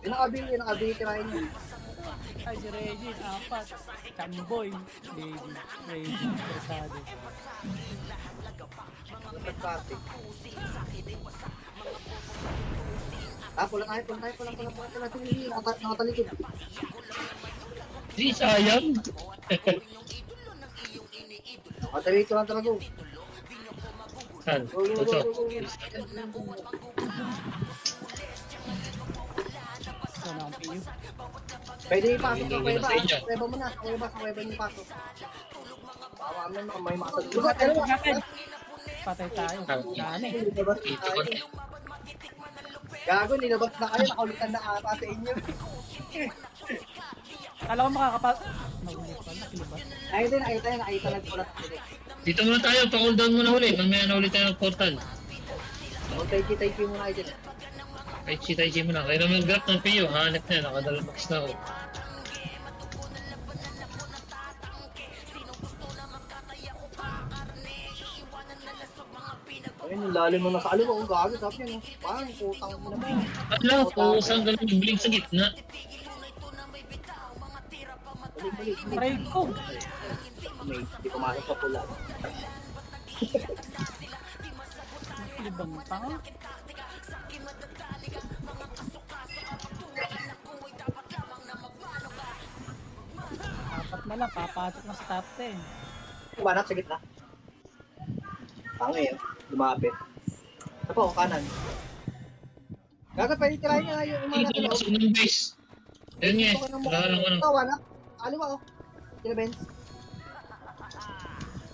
Speaker 1: Yung nakabili, tirahin niyo.
Speaker 2: Ay, si Regis, apat. Chamboy. Regis, Persado.
Speaker 1: Third party. Pula tayo. Nakatalikod.
Speaker 4: Di, sayang.
Speaker 1: Nakatalikod lang talaga.
Speaker 4: Saan? Ito.
Speaker 2: So, na ang PU.
Speaker 1: Pwede ipasok ng kuweba.
Speaker 4: Sa inyo.
Speaker 1: Kuweba mo na. Sa kuweba niyo pasok. Baka may masag.
Speaker 2: Bakit? Patay tayo. Dami.
Speaker 4: Dito ko na.
Speaker 1: Gago, nilabas na kayo. Nakaulitan na ata sa inyo.
Speaker 2: Kala ko makakapat. Naulit pala, kilabas.
Speaker 1: Nakita lang pala.
Speaker 4: Dito muna tayo, pa-cooldown muna ulit. Mamaya na ulit tayo ng portal.
Speaker 1: Tay muna kayo dyan.
Speaker 4: Tai-chi muna. Kaya naman grab ng PO, hanap na, nakadalabox na ako.
Speaker 1: Ayun, yung lalim mo na sa alam. Ang gago, sabi niya, no? Parang putang mo naman.
Speaker 4: Ala, pusang ganun yung blink sa gitna.
Speaker 1: Balik.
Speaker 2: Try ko.
Speaker 1: Hindi pumasok sa pula.
Speaker 2: Libang tanga. Apat na lang, papasok na sa top 10.
Speaker 1: Kumanap sa gitna. Tanga yun. Lumapit. Ito po, kanan. Gago, pwede tirahin niya nga yung umanap.
Speaker 4: Dito, pasok ng base. Ayun nga, wala lang ko lang.
Speaker 1: Ito, wanap. Aliwa, oh. Sila Benz.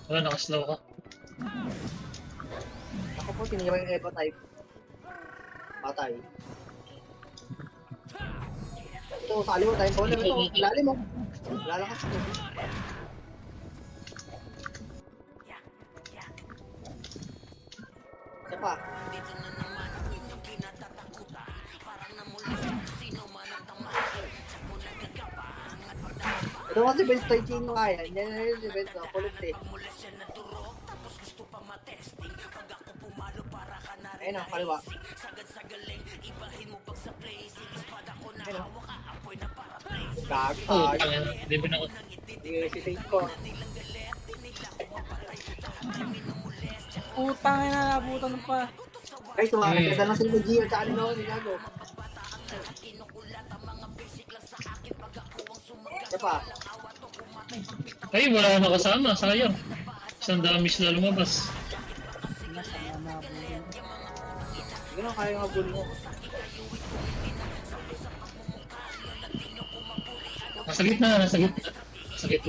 Speaker 4: Wala, nakaslow ka.
Speaker 1: Ako po, tinira yung Evo type. Patay. Ito, sa aliwa tayo. Ito, lalim mo. Lalakas mo. Isa pa. Ito kasi Benz tayo ching mo kaya. Yan na yun si Benz. Kulit eh. Ayun ang kaliwa. Ayun ang.
Speaker 4: Oh,
Speaker 1: Gagag.
Speaker 4: tangin. Hindi mo na ako.
Speaker 1: Si Saint ko.
Speaker 2: Putang ina, nabutan pa.
Speaker 1: Guys, tumakaganda lang sila Gio at saka ano si Gago. Isa pa.
Speaker 4: Ay, wala na kasama, sayang. Isang damis na lumabas.
Speaker 2: Nasama na nabutan.
Speaker 1: Hindi na kaya nga bully mo.
Speaker 4: Nasa gitna.
Speaker 1: Sige,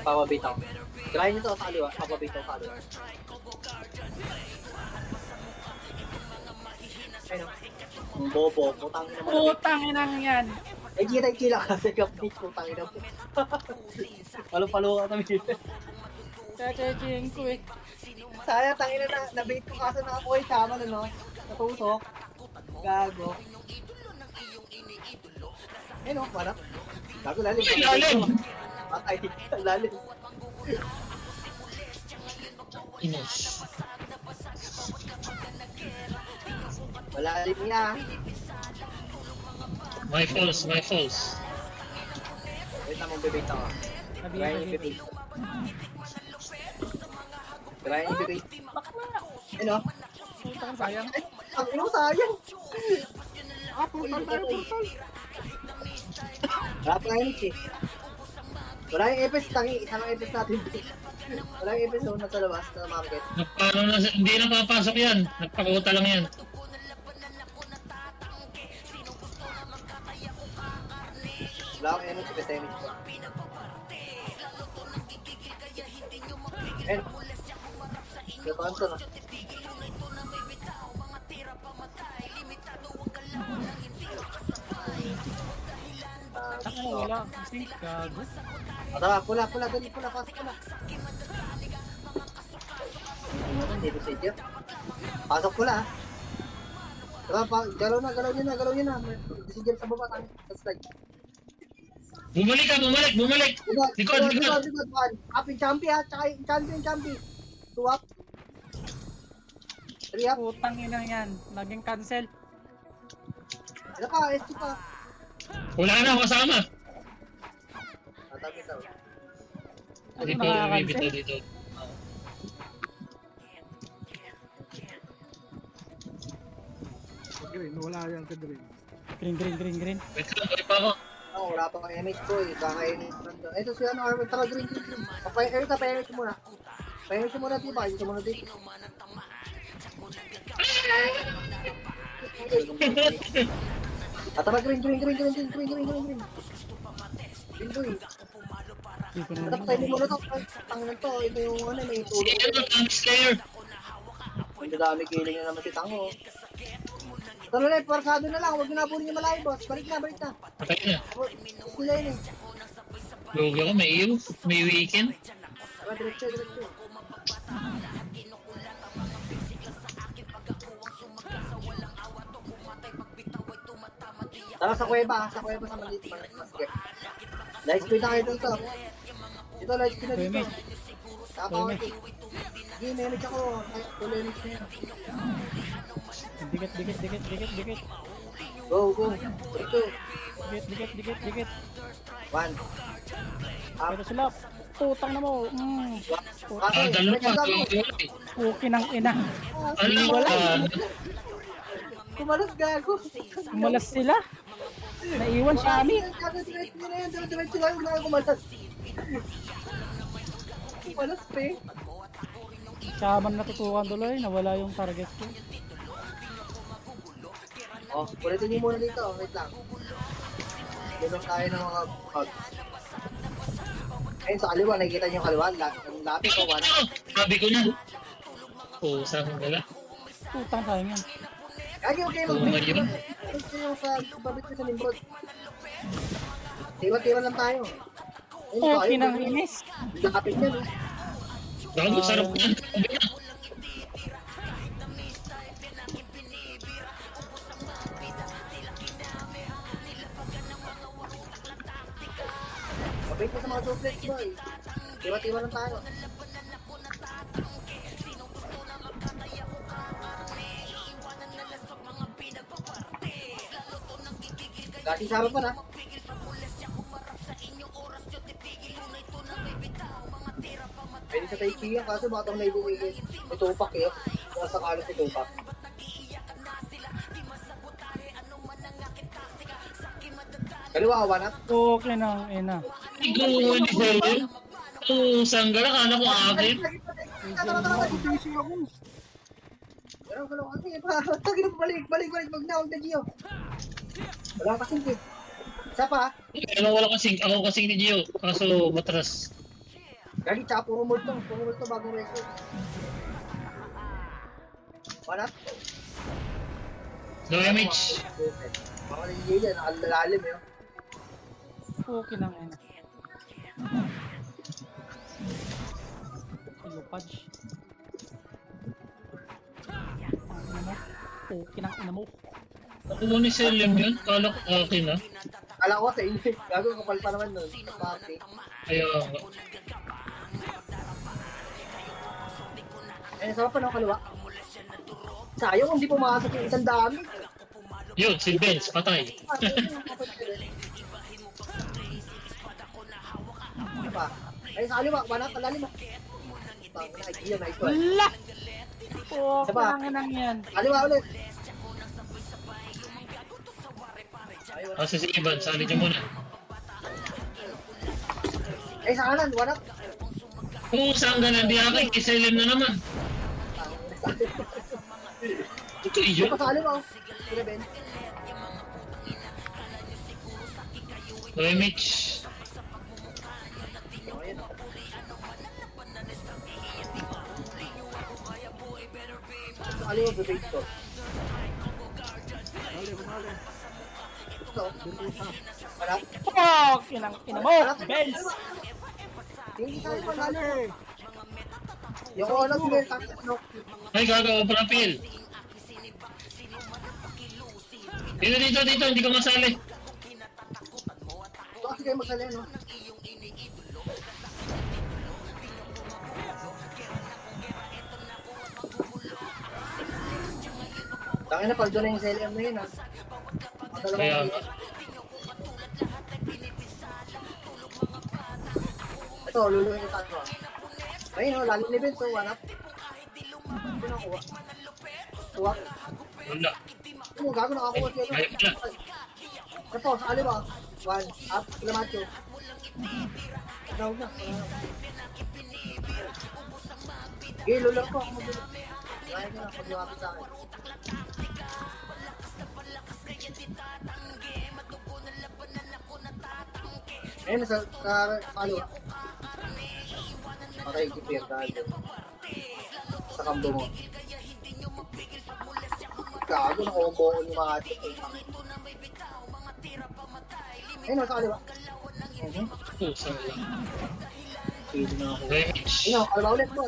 Speaker 1: papabitaw. Try nyo to sa kaliwa, papabitaw sa kaliwa. Ayun. Ang bobo, putang ina mo.
Speaker 2: Putang ina yan.
Speaker 1: Ay, kita kasi kapit, putang ina mo. Palo-palo ka kami.
Speaker 2: Chachaching ko eh.
Speaker 1: Sayang, tangina na, nabait ko kaso nakakuha yung sama na, no? Natusok. Gago. Ayun, no? Parang. Gago, lalim.
Speaker 4: Ay, lalim!
Speaker 1: Patay, lalim.
Speaker 4: Inis.
Speaker 1: Malalim niya.
Speaker 4: My falls, my falls.
Speaker 1: Wait na, magbibait ako. Try yung bibait. Try yung bibait. Ano?
Speaker 2: Putang sayang.
Speaker 1: Ay, ang ino sayang.
Speaker 3: Portal tayo, portal.
Speaker 1: Wala pa nga yun, eh. Wala yung epes, tangi. Isang epes natin. Wala yung epes doon nasa labas, na market.
Speaker 4: Paano na, hindi na papasok yan. Nagpakuta lang yan.
Speaker 1: Wala akong energy, basta energy ko. Ayun. Gataan to, no?
Speaker 2: Ano, wala. Kasi, gago.
Speaker 1: Tara, pula, dali, pula, pasok pula. Dito sa iyo. Pasok pula, ha? Tara, galaw niya na. Si Jeff sa baba, sa slide.
Speaker 4: Bumalik ka, bumalik. Likod.
Speaker 1: Up in champi, ha? Tsaka in champi. 2 up. 3 up.
Speaker 2: Putang ina yan. Naging cancel.
Speaker 1: Ano pa, ST pa.
Speaker 4: Wala na ako kasama.
Speaker 1: Tatabi daw.
Speaker 4: Dito,
Speaker 2: nakaka-cancel?
Speaker 4: dito.
Speaker 3: Green, wala yan sa green.
Speaker 2: Green.
Speaker 4: Wait lang, balik pa ako.
Speaker 1: Oo, wala pa kang MH ko, eh. Kakainin ko nando. Ito si ano, Armin. Tara, green. Pa-MH muna. Pa-MH muna, diba? Ayusin muna dito. Tara, green. Green, boy.
Speaker 2: Hindi ko na.
Speaker 1: Dapat tayo muna to. Tangan to. Ito yung ano, may tulog.
Speaker 4: Sige, ang Slayer.
Speaker 1: Ang dami killing na naman si Tango. Tara ulit, parsado na lang. Huwag na nabulin yung malayo, boss. Balik na.
Speaker 4: Patay na.
Speaker 1: Sila yun, eh.
Speaker 4: Lugi ako, may iyo. May weekend.
Speaker 1: Tara, diretso. Tara sa kuweba, sa maliit. Sige. Light speed na kayo dito. Ito, light speed na dito.
Speaker 2: Pwede.
Speaker 1: Tapos, sige, manage ako. Full manage na yan.
Speaker 2: Dikit.
Speaker 1: Go. 3, 2,
Speaker 2: Dikit.
Speaker 1: 1.
Speaker 2: Pero sila, putang na mo.
Speaker 1: Okay,
Speaker 4: Dalawa
Speaker 1: diretso
Speaker 4: pa.
Speaker 1: lang.
Speaker 2: Puki ng ina.
Speaker 4: Ano?
Speaker 1: Kumalas gago.
Speaker 2: Umalas sila. Naiwan siya amin.
Speaker 1: Diretso na yan. Diretso lang. Huwag na kayo kumalas. Kumalas, pe.
Speaker 2: Siya man natutukan tuloy. Nawala yung target ko.
Speaker 1: Oh, ulitin niyo muna dito. Wait lang. Ganun tayo ng mga bugs. Ayun, sa kaliwa. Nakikita niyo yung kaliwa. Ang lapit ko, 1.
Speaker 4: Sabi ko na. Oo, saan ko wala.
Speaker 2: Putang sayang yan.
Speaker 1: Kaya huwag kayo mag-break. Huwag kayo sa babit ko sa Nimrod. Tiwan lang tayo. Ayun,
Speaker 2: Puki
Speaker 1: ayun,
Speaker 2: ng
Speaker 1: ayun.
Speaker 2: inis.
Speaker 1: Nakapit yan, eh.
Speaker 4: Gago, sarap yan. Sabi na.
Speaker 1: Mabait mo sa mga duplex, boy. Tiwa lang tayo. Dati sa harapan, ha? Pwede sa Taiki yan, kaso baka itong naibumigay. May tupak, eh. Nasa kalos si tupak. Kaliwa, 1 up.
Speaker 2: Puki ng ina.
Speaker 4: Ikaw, hindi ko yun. Oo, sanggara, kala ko akin.
Speaker 1: Tara.
Speaker 3: Busy ako.
Speaker 1: Galaw. Sige pa. Tagin mo, balik. Wag na, huwag na, Gio. Wala kasing kid. Isa pa, ha?
Speaker 4: Wala kasing, ako kasing ni Gio. Kaso matras.
Speaker 1: Gagi, tsaka puro mold to. Bagong reso. 1 up.
Speaker 4: No damage.
Speaker 1: Mga nagigil yan, nakalalim yun.
Speaker 2: Puki ng ina. Lupad. Puki ng ina mo.
Speaker 4: Nakuha ni Selim yun. Kala ko akin na.
Speaker 1: Kala ko sa inyo. Gago, kapal pa naman nun. Pati.
Speaker 4: Kaya
Speaker 1: Ayun, sa pa no, kaliwa. Sayang kung di pumasok yung isang dami.
Speaker 4: Yun, si Benz, patay.
Speaker 1: Ano ba? Ay, sa kaliwa, wala ka lalim mo. Nice one.
Speaker 2: Wala! Oo,
Speaker 1: Diba?
Speaker 2: kailangan yan.
Speaker 1: Kaliwa ulit.
Speaker 4: Kasi si Ivan, sali niyo muna.
Speaker 1: Ay, sa kanan, wala.
Speaker 4: Kung saan ganun, di akin, kiselim na naman. Ito iyo.
Speaker 1: Ito sa kaliwa. Sila Ben.
Speaker 4: Hoy, Mitch.
Speaker 1: Sa kaliwa, bebate ko.
Speaker 3: Dali, kumali.
Speaker 1: Ito.
Speaker 3: Bintusa.
Speaker 1: Wala.
Speaker 2: Oh, kinang ina mo, Benz!
Speaker 1: Hindi sa kaliwa, lalo.
Speaker 3: Dali.
Speaker 1: Yung ano, si Ben, no.
Speaker 4: Ay, gagawa pa ng pil. Dito, hindi ko masali.
Speaker 1: Ito kasi kayo masali, no? Tangin na, pag doon na yung SLM na yun, ha?
Speaker 4: Kaya nga.
Speaker 1: Ito, luluin yung tato, ha? Ayun, no, lalim ni Ben, so, one up. Ito nakuha. Kuha.
Speaker 4: Wala.
Speaker 1: Ito, gago nakakuha siya.
Speaker 4: Ay, wala.
Speaker 1: Ito, sa kaliwa. One, up, sila macho. Ikaw na. Okay, lulak ko. Ako magulo. Kaya ko na, pag lumapit sa akin. Ayun, sa kaliwa. Patay, kipir, dahil. Sa kambo mo. Gago, nakombo ko yung mga atik. Ayun, sa kaliwa.
Speaker 4: Pusang lang.
Speaker 1: Pwede na ako.
Speaker 4: Hoy, Mitch.
Speaker 1: Ayun, kaliwa ulit mo.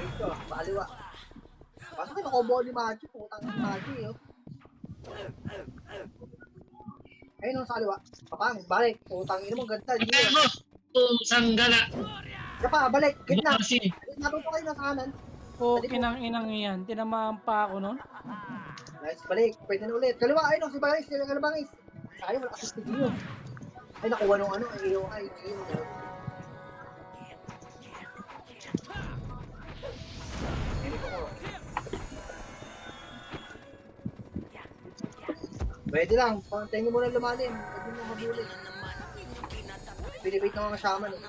Speaker 1: Ito, sa kaliwa. Pasok kayo, nakombo ko ni Machi. Putang ni Machi, oh. Ayun, sa kaliwa. Papang, balik. Putang ina mo, ganda.
Speaker 4: Patay mo! Pusang gala.
Speaker 1: Isa pa, balik. Gitna.
Speaker 4: Kasi,
Speaker 1: Gitna po kayo nasa kanan.
Speaker 2: Oh, kinang inang yan. Tinamaan pa ako nun.
Speaker 1: Nice, balik. Pwede na ulit. Kaliwa, ayun, si Bangis. Kailan ka na Bangis? Sayang, wala kasi si Gio. Ay, nakuha nung ano. Ay, yung ay, Gio. Pwede lang. Pantay mo muna lumalim. Pwede mo mabulit. Pinibait ng mga shaman. Eh.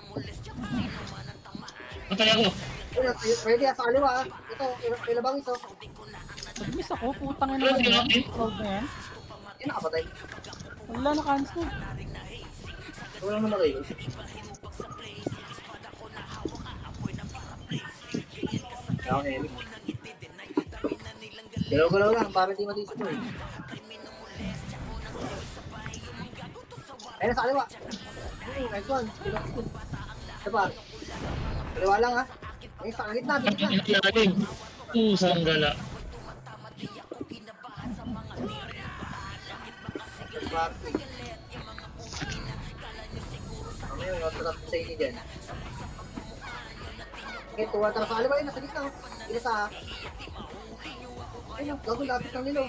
Speaker 4: patay ako.
Speaker 1: Ayun, pwede sa kaliwa. Ah. Ito, ilabang ito.
Speaker 2: Nag-miss ako, putang ina
Speaker 4: Wala,
Speaker 2: mo
Speaker 4: di
Speaker 2: yan.
Speaker 4: natin.
Speaker 2: Crowd na yan.
Speaker 1: Yan, nakapatay.
Speaker 2: Wala na cancel.
Speaker 1: Wala naman kayo. Ako na yun. Galaw-galaw lang, para di matisip mo eh. Ayun, sa kaliwa. Nice one. Ito pa. Kaliwa lang ha. Ayun, sa gitna,
Speaker 4: Ang
Speaker 1: gitna.
Speaker 4: ilalim. Pusang gala.
Speaker 1: Parking. Mamaya, yung natatap sa inyo dyan. Okay, tuwa tara sa kaliwa yun, nasa gitna. Ila sa... Ayun, gago lapit ng nilo.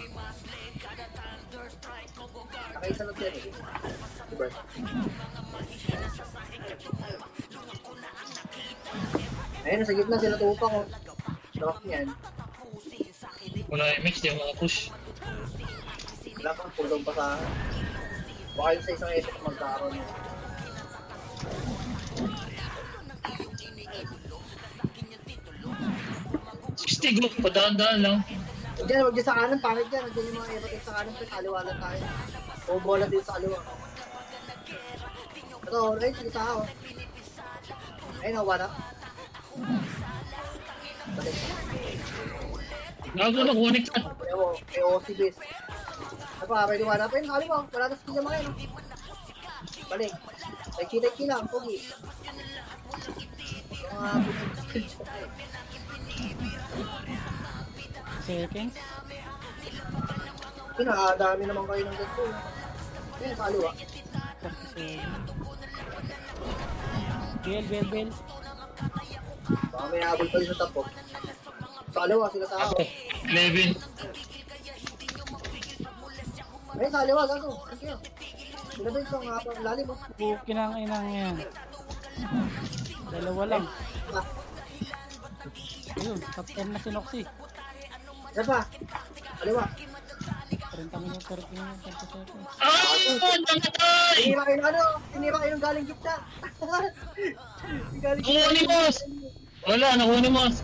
Speaker 1: Nakaisa lang siya eh. Diba? Ayun, nasa gitna sila tupa ko. Lock niyan.
Speaker 4: Wala yung Mitch, di ako makapush.
Speaker 1: Wala pang pull pa sa akin. Baka yung sa isang epic magkakaroon yun.
Speaker 4: Go, padaan-daan lang.
Speaker 1: Diyan, huwag dyan sa kanan, pangit dyan. Diyan yung mga epic sa kanan, sa kaliwa lang tayo. O bola din sa kaliwa. Ito, right, sige sa ako. Ayun, wala. Balik.
Speaker 4: Gago na, connect ka.
Speaker 1: Ewo, kay OC base. Ano pa, pwede wala pa yun, kaliwa. Wala na skill yung mga yun. Balik. Ay, chitay lang, pogi. Yung mga skill.
Speaker 2: Seconds.
Speaker 1: Pinakadami naman kayo ng ganito. Ayun, sa kaliwa.
Speaker 2: 37. Bel.
Speaker 1: Baka may habol pa rin sa top, oh. Sa kaliwa, sila sa
Speaker 4: Ako,
Speaker 1: ako.
Speaker 4: 11.
Speaker 1: Ayun, sa kaliwa, gago. Sige. Sila ba yung isang hapang lalim, oh.
Speaker 2: Buki ng inang yan. Dalawa lang.
Speaker 1: Ah,
Speaker 2: Ayun, top 10 na si Noxy.
Speaker 1: isa pa. Kaliwa.
Speaker 2: 30 minutes, 30 seconds.
Speaker 4: Ah! Namatay!
Speaker 1: Tinira kayo ng galing gitna. Yung galing
Speaker 4: Nakuha ni Boss! Wala, nakuha ni Boss.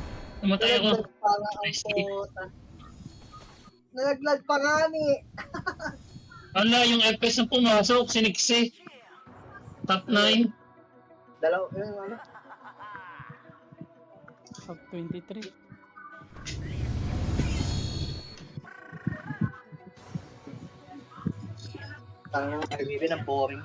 Speaker 4: Namatay ako.
Speaker 1: Nalaglag pa nga ang
Speaker 4: Nice.
Speaker 1: puta. Nalaglag pa nga ni.
Speaker 4: Ala, yung FPS na pumasok, siniksi. Top 9.
Speaker 1: Dalaw, yun, ano?
Speaker 2: Top 23.
Speaker 1: Tangang RBB ng boring.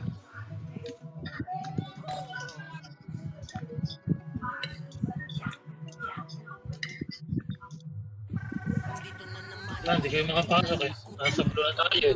Speaker 4: Wala, hindi kayo makapasok eh. Nasa blue na tayo.